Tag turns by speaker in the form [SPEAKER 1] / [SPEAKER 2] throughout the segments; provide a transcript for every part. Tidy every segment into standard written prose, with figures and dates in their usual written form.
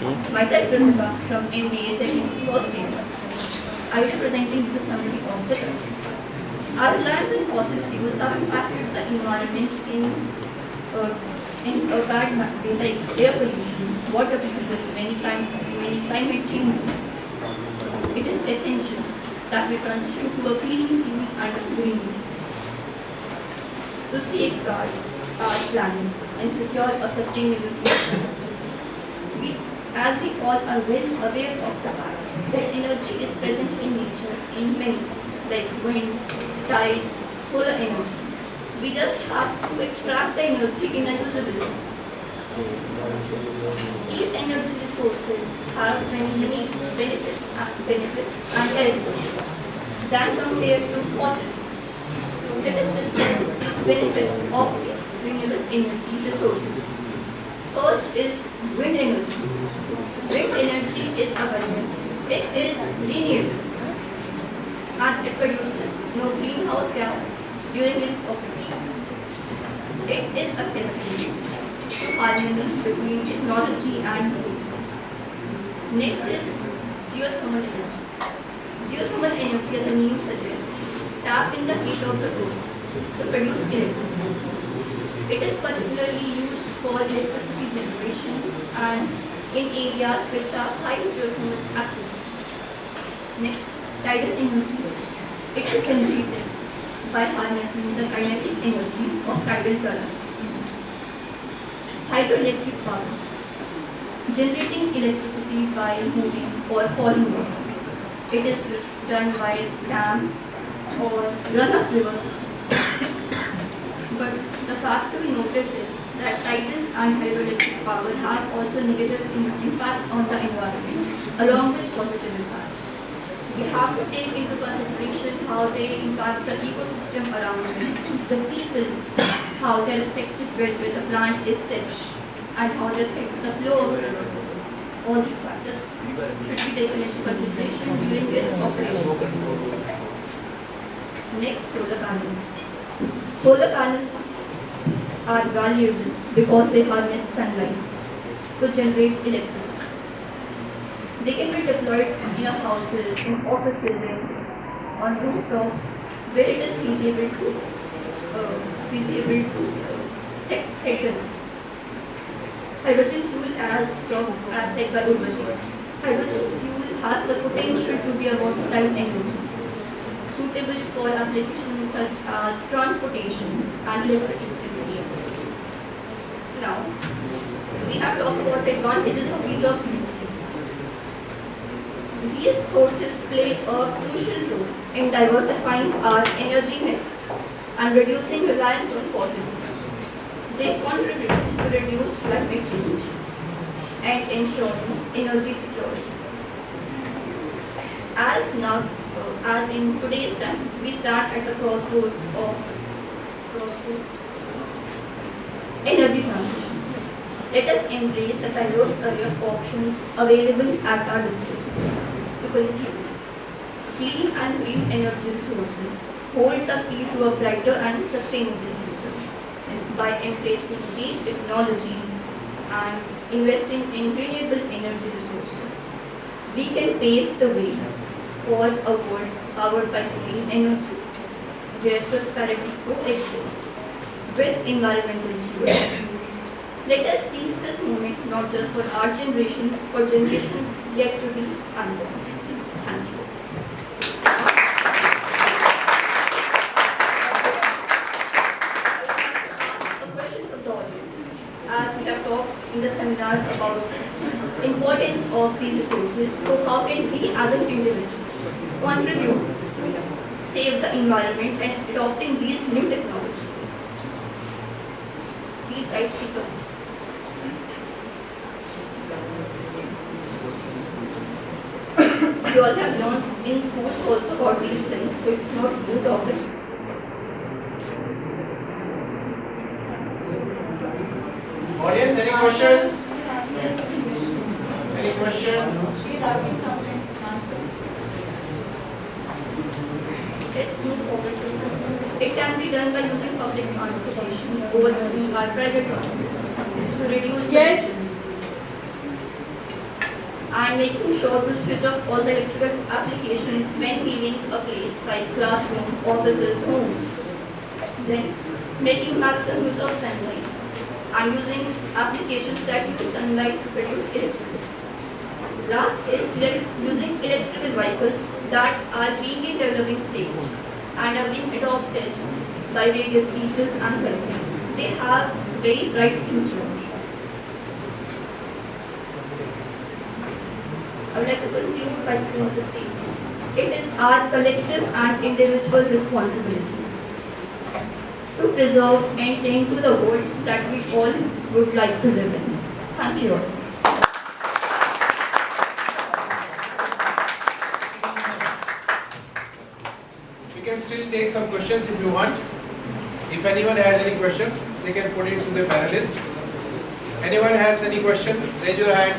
[SPEAKER 1] Myself, Pratibha, from MBA second first year. I will be presenting the summary of the topic. Our reliance on fossil fuels have impacted the environment in a bad way, like air pollution, water pollution, many climate changes. So it is essential that we transition to a clean fuel and green to safeguard our planet and secure a sustainable future. As we all are well aware of the fact that energy is present in nature in many forms, like wind, tides, solar energy. We just have to extract the energy in a usable way. These energy resources have many benefits and characteristics than compared to fossil fuels. So let us discuss these benefits of these renewable energy resources. First is wind energy. Wind energy is abundant. It is renewable and it produces no greenhouse gas during its operation. It is a testament to harmony between technology and nature. Next is geothermal energy. Geothermal energy, as the name suggests, tap in the heat of the earth to produce electricity. It is particularly used for electricity generation and in areas which are high geothermal activity. Next, tidal energy. It is generated by harnessing the kinetic energy of tidal currents. Hydroelectric power. Generating electricity by moving or falling water. It is done by dams or runoff river systems. But the fact to be noted is that tidal and hydroelectric power have also negative impact on the environment along with positive impact. We have to take into consideration how they impact the ecosystem around them, the people, how they are affected when the plant is set, and how they affect the flow of river. All these factors should be taken into consideration during its operation. Next, solar panels. Solar panels are valuable because they harness sunlight to generate electricity. They can be deployed in houses, in office buildings, on rooftops, where it is feasible to set this. Hydrogen fuel, as said by Urvashi, hydrogen fuel has the potential to be a versatile energy, suitable for applications such as transportation and electrification. Now, we have talked about the advantages of each of these. These sources play a crucial role in diversifying our energy mix and reducing reliance on fossil fuels. They contribute to reduce climate change and ensuring energy security. As in today's time, we stand at the crossroads of energy transition. Let us embrace the diverse array of options available at our disposal. To conclude, clean and green energy resources hold the key to a brighter and sustainable future. By embracing these technologies and investing in renewable energy resources, we can pave the way for a world powered by clean energy, where prosperity coexists with environmental stewardship. Let us seize this moment not just for our generations, but generations yet to be unborn. Thank you. A question from the audience. As we have talked in the seminar about importance of these resources, so how can we as an individual contribute, save the environment and adopting these new technologies? Please guys speak up. You all have learned in schools also about these things, so it's not new topic.
[SPEAKER 2] Audience, any question? Any question?
[SPEAKER 3] She's asking something. Answer.
[SPEAKER 1] Let's move forward. It can be done by using public transportation or using our private transport to reduce.
[SPEAKER 3] Yes.
[SPEAKER 1] and making sure to switch off all the electrical applications when leaving a place like classrooms, offices, homes. Then making maximum use of sunlight and using applications that use sunlight to produce electricity. Last is using electrical vehicles that are being in developing stage and are being adopted by various peoples and countries. They have very bright future. I would like to conclude by saying the statement. It is our collective and individual responsibility to preserve and tend to the world that we all would like to live in. Thank you all.
[SPEAKER 2] We can still take some questions if you want. If anyone has any questions, they can put it to the panelist. Anyone has any question? Raise your hand.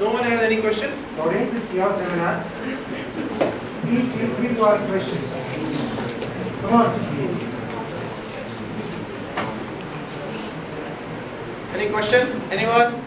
[SPEAKER 2] No one has any question?
[SPEAKER 4] Audience, it's your seminar. Please feel free to ask questions. Come on.
[SPEAKER 2] Any question? Anyone?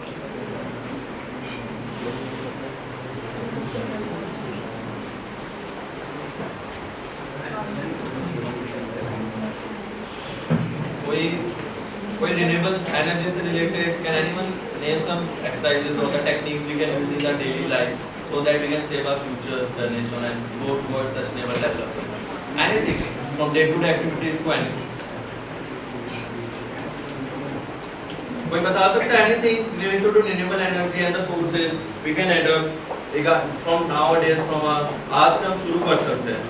[SPEAKER 5] कोई renewable energy से related, can anyone name some exercises or the techniques we can use in the daily life so that we can save our future generation and go towards sustainable development? Anything from day-to-day activities to anything. कोई बता सकता है anything related to renewable energy and the sources we can adopt from nowadays from आज से हम शुरू कर सकते हैं.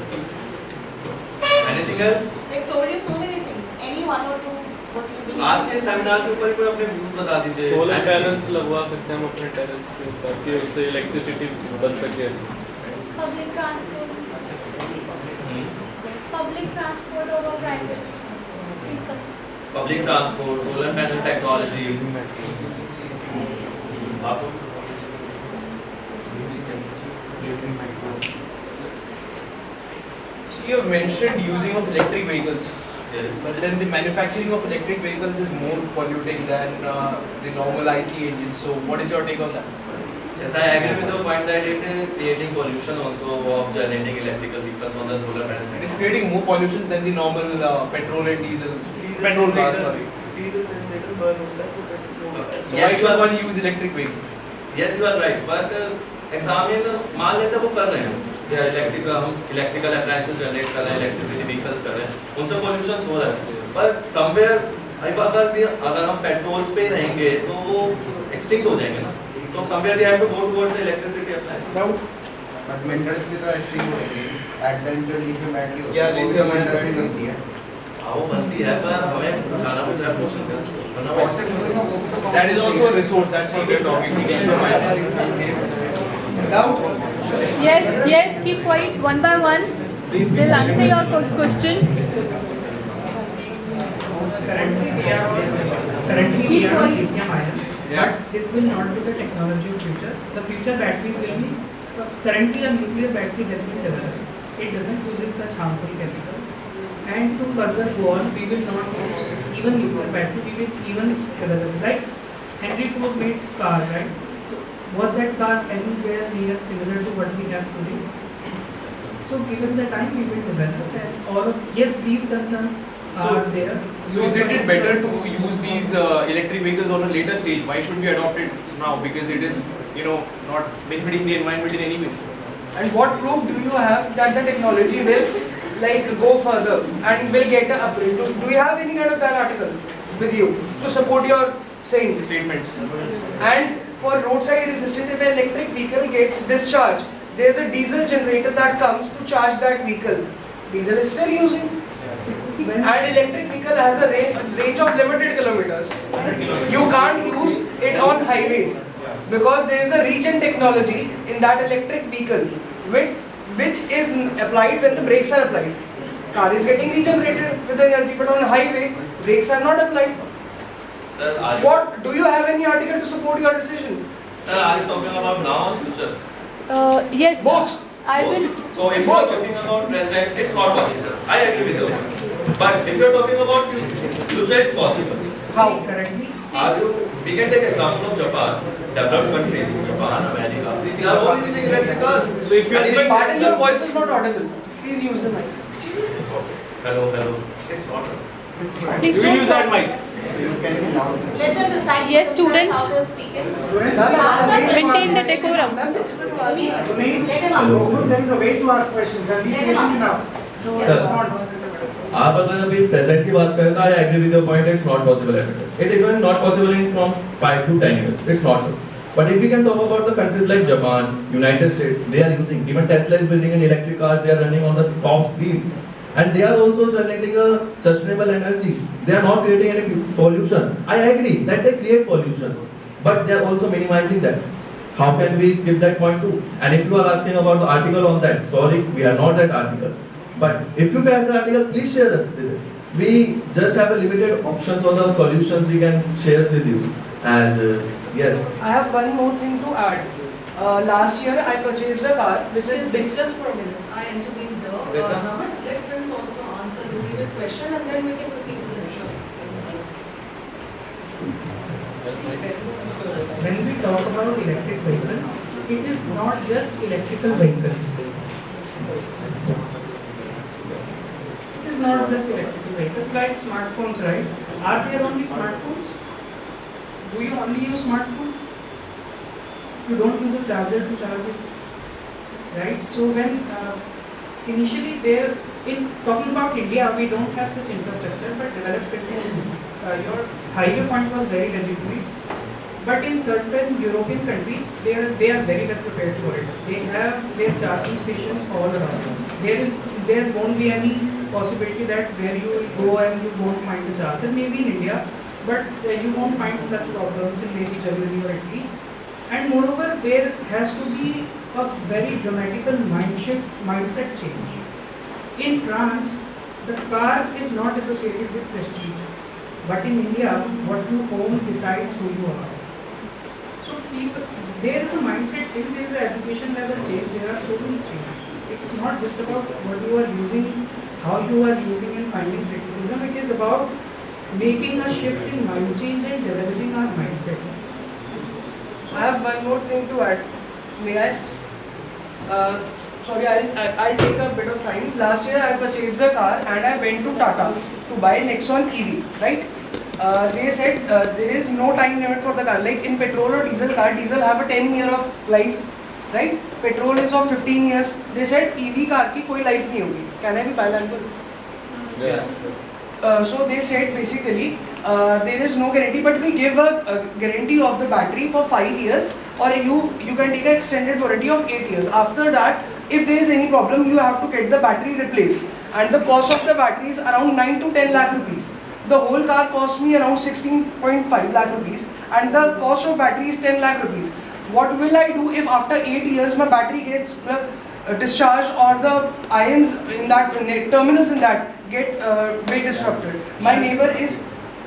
[SPEAKER 5] Anything else?
[SPEAKER 3] They've told you so many things. Any one or two, what you believe?
[SPEAKER 5] आज के सेमिनार के ऊपर कोई अपने व्यूज बता दीजिए.
[SPEAKER 6] सोलर पैनल्स लगवा सकते हैं हम अपने टेरेस पे ताकि उससे इलेक्ट्रिसिटी बन सके.
[SPEAKER 7] Public transport. Public transport over private vehicle.
[SPEAKER 5] Public transport, solar panel technology. आपको
[SPEAKER 8] You have mentioned using of electric vehicles,
[SPEAKER 5] yes.
[SPEAKER 8] but then the manufacturing of electric vehicles is more polluting than the normal IC engines. So, what is your take on that?
[SPEAKER 5] Yes, I agree with the point that it is creating pollution also of generating electrical vehicles on the solar panel.
[SPEAKER 8] It is creating more pollution than the normal petrol and diesel. Petrol cars, sorry. So, why
[SPEAKER 5] Yes,
[SPEAKER 8] should one use electric vehicle?
[SPEAKER 5] yes, you are right. But exam में मान लेते हैं वो कर रहे हैं. या electrical appliances generate कर रहे हैं, इलेक्ट्रिसिटी व्हीकल्स कर रहे हैं, उनसे पोल्यूशन हो रहा है. पर समवेयर अगर हम पेट्रोल्स पे रहेंगे तो वो एक्सटिंक्ट हो जाएंगे ना. तो somewhere we have to go towards the electricity appliances.
[SPEAKER 9] But minerals भी तो एक्सट्रीम हो रही है. एट द एंड जो लिथियम बैटरी होती
[SPEAKER 8] या
[SPEAKER 9] है वो भी
[SPEAKER 8] lithium
[SPEAKER 9] मिनरल्स
[SPEAKER 8] battery
[SPEAKER 9] में बनती है.
[SPEAKER 5] हाँ वो बनती है पर हमें जाना कुछ रेवोल्यूशन का
[SPEAKER 9] कॉस्टिक होती है ना, वो भी तो
[SPEAKER 8] That is also a resource. That's what we are talking.
[SPEAKER 4] Doubt?
[SPEAKER 7] Yes, yes, keep quiet one by one. They'll answer your question.
[SPEAKER 4] Currently we are
[SPEAKER 7] Keep quiet.
[SPEAKER 4] lithium ion, but this will not be the technology of future. The future batteries will be, currently a nuclear battery has been developed. It doesn't use such harmful chemicals. And to further go on, we will not use even nuclear battery, we will even develop. Like Henry Ford made car, right? So was that car anywhere near similar to what we have today? So given the time we will develop, and all of, yes, these concerns are there.
[SPEAKER 8] So isn't it better to use these electric vehicles on a later stage? Why should we adopt it now? Because it is, not benefiting the environment in any way.
[SPEAKER 10] And what proof do you have that the technology will go further and will get an upgrade? Do you have any kind of that article with you to support your saying?
[SPEAKER 8] Statements.
[SPEAKER 10] And for roadside assistance, if an electric vehicle gets discharged, there is a diesel generator that comes to charge that vehicle. Diesel is still using. And electric vehicle has a range of limited kilometers. You can't use it on highways because there is a regen technology in that electric vehicle which is applied when the brakes are applied. Car is getting regenerated with the energy, but on highway brakes are not applied.
[SPEAKER 5] Sir,
[SPEAKER 10] What do you have any article to support your decision?
[SPEAKER 5] Sir, are you talking about now or future?
[SPEAKER 7] Yes.
[SPEAKER 10] Both.
[SPEAKER 7] I will.
[SPEAKER 5] So if you are talking about present, it's not possible. I agree with you. But if you are talking about future, it's possible.
[SPEAKER 10] How?
[SPEAKER 4] Currently,
[SPEAKER 5] We can take example of Japan, developed countries, Japan, America. They are all using electric cars.
[SPEAKER 8] So if you are saying
[SPEAKER 10] Pardon, your voice is not audible. Please use the mic.
[SPEAKER 5] Hello, hello. It's not.
[SPEAKER 7] Please
[SPEAKER 8] you
[SPEAKER 7] don't
[SPEAKER 8] use that mic.
[SPEAKER 3] Let them decide.
[SPEAKER 7] Yes,
[SPEAKER 3] That's
[SPEAKER 7] students.
[SPEAKER 3] how they're speaking.
[SPEAKER 7] maintain the decorum.
[SPEAKER 3] Let them
[SPEAKER 11] Hello.
[SPEAKER 3] answer.
[SPEAKER 11] There is a way to ask questions and be
[SPEAKER 3] Let him
[SPEAKER 11] patient
[SPEAKER 3] answer.
[SPEAKER 11] enough to
[SPEAKER 5] Sir.
[SPEAKER 11] respond.
[SPEAKER 5] आप अगर अभी present की बात करें तो I agree with your point. It's not possible. It is even not possible in from 5 to 10 years. It's not so. But if we can talk about the countries like Japan, United States, they are using. Even Tesla is building an electric cars. They are running on the top speed, and they are also generating a sustainable energy. They are not creating any pollution. I agree that they create pollution, but they are also minimizing that. How can we skip that point too? And if you are asking about the article on that, sorry, we are not that article. But if you have the article, please share us with it. We just have a limited options or the solutions we can share with you. As yes.
[SPEAKER 10] I have one more thing to add. Last year I purchased a car which is
[SPEAKER 12] Just for a minute, I intervene here. Naman, let Prince also answer the previous question and then we can proceed to the next one.
[SPEAKER 4] When we talk about electric vehicles, it is not just electrical vehicles. It is not just electrical vehicles like smartphones, right? Are there only smartphones? Do you only use smartphones? You don't use a charger to charge it, right? So when initially there, in talking about India, we don't have such infrastructure, but developed countries, your highway point was very legitimate. But in certain European countries, they are very well prepared for it. They have their charging stations all around. There won't be any possibility that where you will go and you won't find a charger. Maybe in India, but you won't find such problems in maybe Germany or Italy. And moreover, there has to be a very dramatical mindset change. In France, the car is not associated with prestige. But in India, what you own decides who you are. So there is a mindset change, there is an education level change, there are so many changes. It's not just about what you are using, how you are using and finding criticism. It is about making a shift in mind change and developing our mindset.
[SPEAKER 10] I have one more thing to add. May I? Sorry, I'll take a bit of time. Last year I purchased a car and I went to Tata to buy Nexon EV, right? They said there is no time limit for the car. Like in petrol or diesel car, diesel have a 10-year of life, right? Petrol is of 15 years. They said EV car की कोई life नहीं होगी. Can I be bilingual?
[SPEAKER 5] Yeah.
[SPEAKER 10] So they said basically there is no guarantee, but we give a guarantee of the battery for 5 years, or you can take an extended warranty of 8 years. After that, if there is any problem, you have to get the battery replaced, and the cost of the battery is around 9 to 10 lakh rupees. The whole car cost me around 16.5 lakh rupees, and the cost of battery is 10 lakh rupees. What will I do if after 8 years my battery gets discharged, or the ions in that terminals in that get disrupted? My neighbor is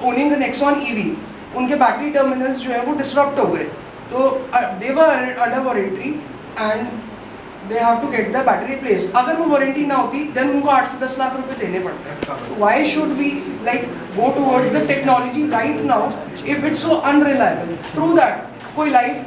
[SPEAKER 10] owning a Nexon EV. उनके battery terminals जो है वो disrupt हो गए, तो they were under warranty and they have to get the battery replaced. अगर वो warranty ना होती, then उनको 8 से 10 लाख रुपए देने पड़ते हैं. Why should we like go towards the technology right now if it's so unreliable? True that कोई लाइफ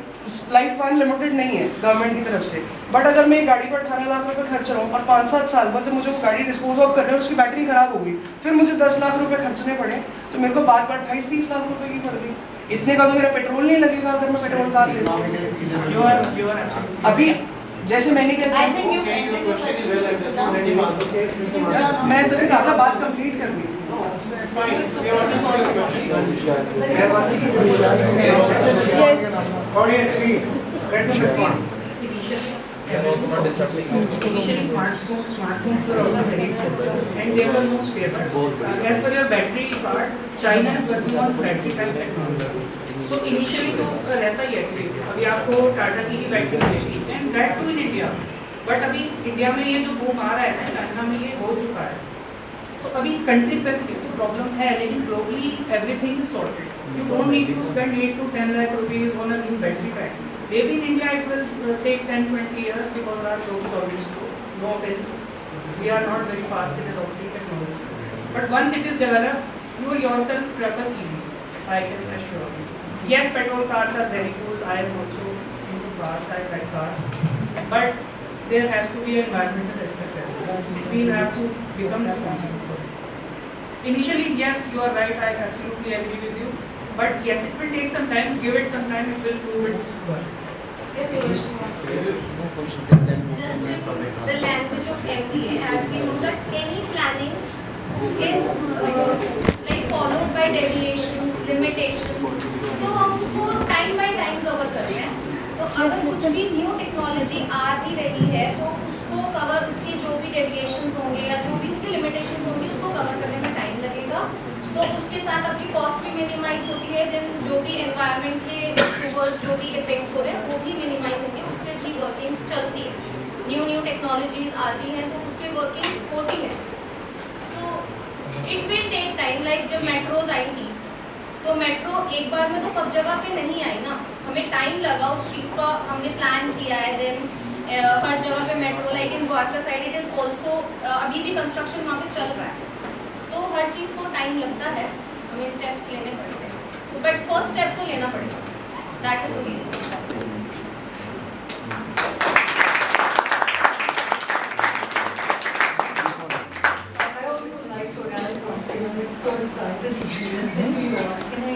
[SPEAKER 10] अनलिमिटेड नहीं है गवर्नमेंट की तरफ से, बट अगर मैं एक गाड़ी पर 18 लाख रुपए खर्च रहा हूँ और 5-7 साल बाद जब मुझे वो गाड़ी डिस्पोज ऑफ करनी है और उसकी बैटरी खराब होगी, फिर मुझे 10 लाख रुपए खर्चने पड़े, तो मेरे को बार 28-30 लाख रुपए की पड़ गई. इतने का तो मेरा पेट्रोल नहीं लगेगा अगर मैं पेट्रोल कार लेता हूँ. अभी जैसे मैंने क्या मैं तभी कहा था बात कंप्लीट करनी.
[SPEAKER 4] Initially, smartphones were also very expensive, and there were no spare parts. As per your battery part, China is working on battery type technology. So initially तो रहता ही है कि अभी आपको टाटा की ही बैटरी मिलेगी, and that too in India. But अभी India में ये जो बूम आ रहा है ना, चाइना में ये हो चुका है. तो अभी कंट्री स्पेसिफिक प्रॉब्लम है, लेकिन globally everything is sorted. You don't need to spend 8 to 10 lakh rupees on a new battery pack. Maybe in India it will take 10-20 years because our growth is always slow. No offense, we are not very fast in adopting technology. But once it is developed, you will yourself prefer EV. I can assure you. Yes, petrol cars are very cool. I am also into cars. I like cars, but there has to be an environmental aspect as well. We have to become responsible for it. Initially, yes, you are right. I absolutely agree with you. But yes, it will take some time. Give it some time. It will prove its worth.
[SPEAKER 12] Yes, Yogesh.
[SPEAKER 1] Just in the language of MBA, as we know that any planning is like followed by deviations, limitations. तो हम उसको time by time cover करते हैं. तो अगर कुछ भी new technology आ भी रही है तो उसको कवर, उसके जो भी डेविएशंस होंगे या जो भी उसके लिमिटेशंस होंगी उसको कवर करने में टाइम लगेगा. तो उसके साथ आपकी कॉस्ट भी मिनिमाइज होती है. देन जो भी एनवायरनमेंट के टूवर्ड्स जो भी इफेक्ट्स हो रहे हैं वो भी मिनिमाइज होंगे. उस पर भी वर्किंग्स चलती है. न्यू टेक्नोलॉजीज आती हैं तो उस पर वर्किंग होती है. So it will take time. Like जब मेट्रोज आई थी तो मेट्रो एक बार में तो सब जगह पे नहीं आई ना. हमें टाइम लगा उस चीज़ का, हमने प्लान किया है. देन हर जगह पे metro, like in Dwarka side it is also अभी भी कंस्ट्रक्शन वहाँ पे चल रहा है. तो हर चीज़ को टाइम लगता है, हमें स्टेप्स लेने पड़ते हैं. तो बट फर्स्ट स्टेप तो लेना पड़ेगा. That is the meaning.
[SPEAKER 12] So excited listening to you. Can I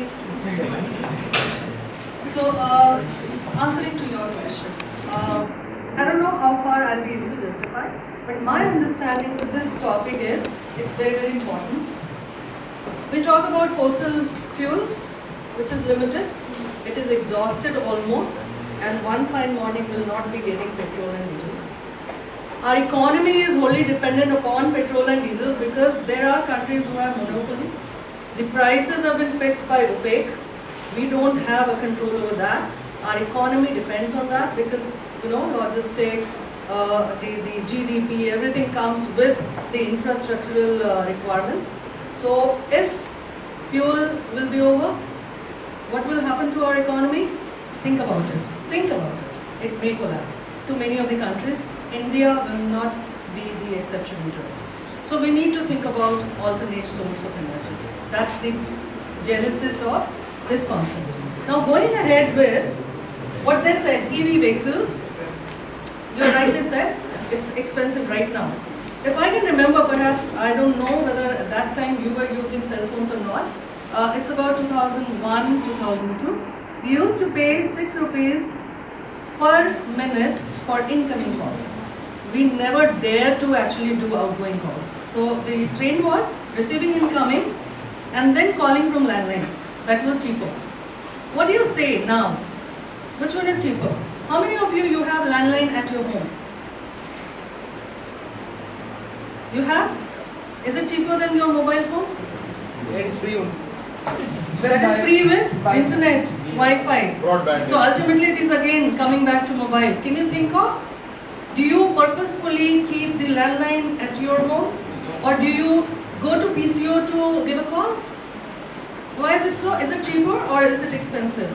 [SPEAKER 12] so answering to your question, I don't know how far I'll be able to justify, but my understanding with this topic is it's very, very important. We talk about fossil fuels, which is limited. It is exhausted almost, and one fine morning will not be getting petrol and diesels. Our economy is wholly dependent upon petrol and diesels because there are countries who have monopoly. The prices have been fixed by OPEC. We don't have a control over that. Our economy depends on that because, you know, logistic, the GDP, everything comes with the infrastructural requirements. So if fuel will be over, what will happen to our economy? Think about it. Think about it. It may collapse. To many of the countries, India will not be the exception to it. So we need to think about alternate source of energy. That's the genesis of this concept. Now going ahead with what they said, EV vehicles, you rightly said, it's expensive right now. If I can remember, perhaps, I don't know whether at that time you were using cell phones or not. It's about 2001, 2002. We used to pay 6 rupees per minute for incoming calls. We never dared to actually do outgoing calls. So the trend was receiving incoming and then calling from landline. That was cheaper. What do you say now? Which one is cheaper? How many of you have landline at your home? You have? Is it cheaper than your mobile phones?
[SPEAKER 8] It is free only.
[SPEAKER 4] That is free with internet, Wi-Fi.
[SPEAKER 8] Broadband.
[SPEAKER 4] So ultimately it is again coming back to mobile. Can you think of, do you purposefully keep the landline at your home or do you go to PCO to give a call? Why is it so? Is it cheaper or is it expensive?